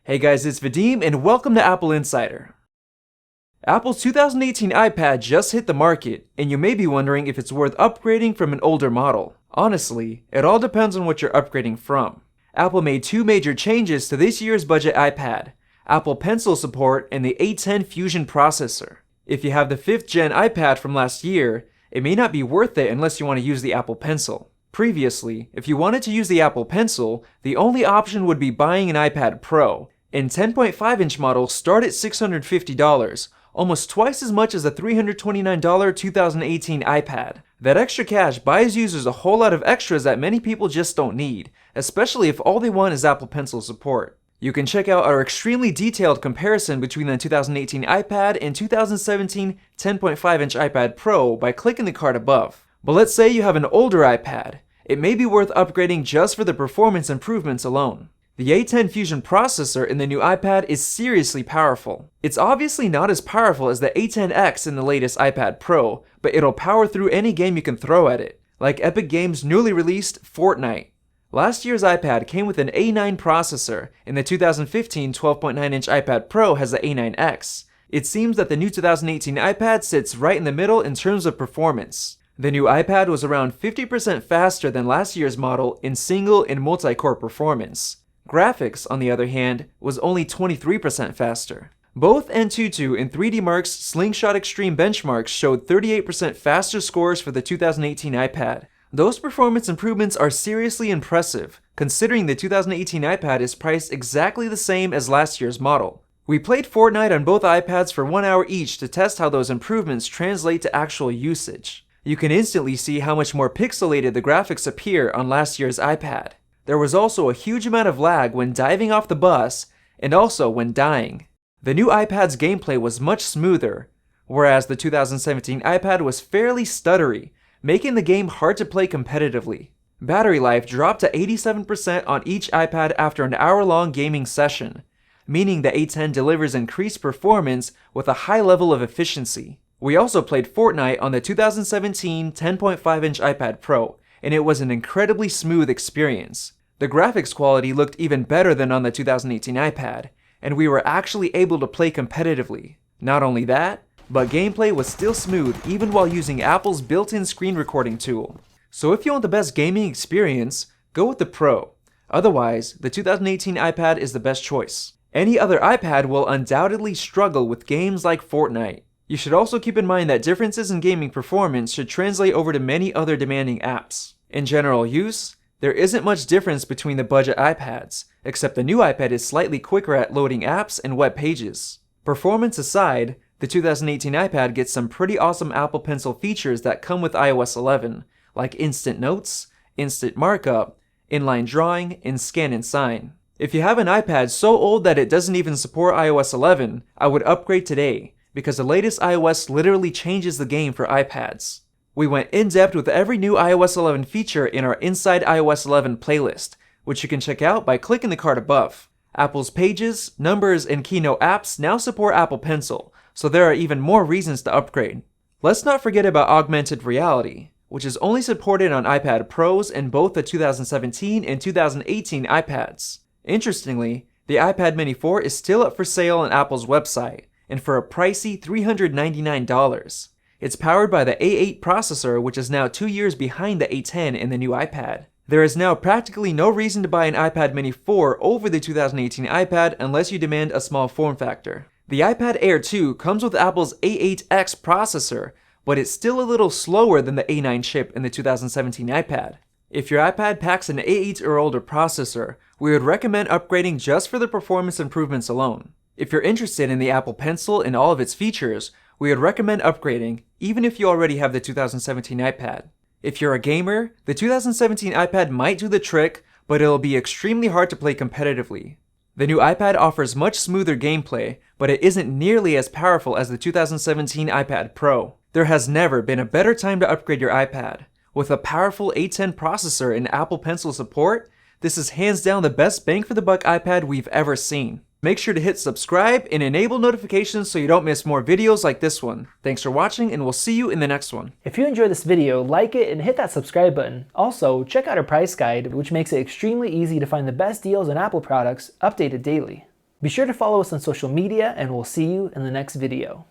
Hey guys, it's Vadim and welcome to Apple Insider. Apple's 2018 iPad just hit the market, and you may be wondering if it's worth upgrading from an older model. Honestly, it all depends on what you're upgrading from. Apple made two major changes to this year's budget iPad: Apple Pencil support and the A10 Fusion processor. If you have the 5th gen iPad from last year, it may not be worth it unless you want to use the Apple Pencil. Previously, if you wanted to use the Apple Pencil, the only option would be buying an iPad Pro, and 10.5-inch models start at $650, almost twice as much as a $329 2018 iPad. That extra cash buys users a whole lot of extras that many people just don't need, especially if all they want is Apple Pencil support. You can check out our extremely detailed comparison between the 2018 iPad and 2017 10.5-inch iPad Pro by clicking the card above. But let's say you have an older iPad. It may be worth upgrading just for the performance improvements alone. The A10 Fusion processor in the new iPad is seriously powerful. It's obviously not as powerful as the A10X in the latest iPad Pro, but it'll power through any game you can throw at it, like Epic Games' newly released Fortnite. Last year's iPad came with an A9 processor, and the 2015 12.9-inch iPad Pro has the A9X. It seems that the new 2018 iPad sits right in the middle in terms of performance. The new iPad was around 50% faster than last year's model in single and multi-core performance. Graphics, on the other hand, was only 23% faster. Both Antutu and 3D Mark's Slingshot Extreme benchmarks showed 38% faster scores for the 2018 iPad. Those performance improvements are seriously impressive, considering the 2018 iPad is priced exactly the same as last year's model. We played Fortnite on both iPads for 1 hour each to test how those improvements translate to actual usage. You can instantly see how much more pixelated the graphics appear on last year's iPad. There was also a huge amount of lag when diving off the bus, and also when dying. The new iPad's gameplay was much smoother, whereas the 2017 iPad was fairly stuttery, making the game hard to play competitively. Battery life dropped to 87% on each iPad after an hour-long gaming session, meaning the A10 delivers increased performance with a high level of efficiency. We also played Fortnite on the 2017 10.5-inch iPad Pro, and it was an incredibly smooth experience. The graphics quality looked even better than on the 2018 iPad, and we were actually able to play competitively. Not only that, but gameplay was still smooth even while using Apple's built-in screen recording tool. So if you want the best gaming experience, go with the Pro. Otherwise, the 2018 iPad is the best choice. Any other iPad will undoubtedly struggle with games like Fortnite. You should also keep in mind that differences in gaming performance should translate over to many other demanding apps. In general use, there isn't much difference between the budget iPads, except the new iPad is slightly quicker at loading apps and web pages. Performance aside, the 2018 iPad gets some pretty awesome Apple Pencil features that come with iOS 11, like instant notes, instant markup, inline drawing, and scan and sign. If you have an iPad so old that it doesn't even support iOS 11, I would upgrade today, because the latest iOS literally changes the game for iPads. We went in-depth with every new iOS 11 feature in our Inside iOS 11 playlist, which you can check out by clicking the card above. Apple's Pages, Numbers, and Keynote apps now support Apple Pencil, so there are even more reasons to upgrade. Let's not forget about augmented reality, which is only supported on iPad Pros and both the 2017 and 2018 iPads. Interestingly, the iPad Mini 4 is still up for sale on Apple's website, and for a pricey $399. It's powered by the A8 processor, which is now 2 years behind the A10 in the new iPad. There is now practically no reason to buy an iPad Mini 4 over the 2018 iPad unless you demand a small form factor. The iPad Air 2 comes with Apple's A8X processor, but it's still a little slower than the A9 chip in the 2017 iPad. If your iPad packs an A8 or older processor, we would recommend upgrading just for the performance improvements alone. If you're interested in the Apple Pencil and all of its features, we would recommend upgrading, even if you already have the 2017 iPad. If you're a gamer, the 2017 iPad might do the trick, but it'll be extremely hard to play competitively. The new iPad offers much smoother gameplay, but it isn't nearly as powerful as the 2017 iPad Pro. There has never been a better time to upgrade your iPad. With a powerful A10 processor and Apple Pencil support, this is hands down the best bang for the buck iPad we've ever seen. Make sure to hit subscribe and enable notifications so you don't miss more videos like this one. Thanks for watching, and we'll see you in the next one. If you enjoyed this video, like it and hit that subscribe button. Also, check out our price guide, which makes it extremely easy to find the best deals on Apple products updated daily. Be sure to follow us on social media, and we'll see you in the next video.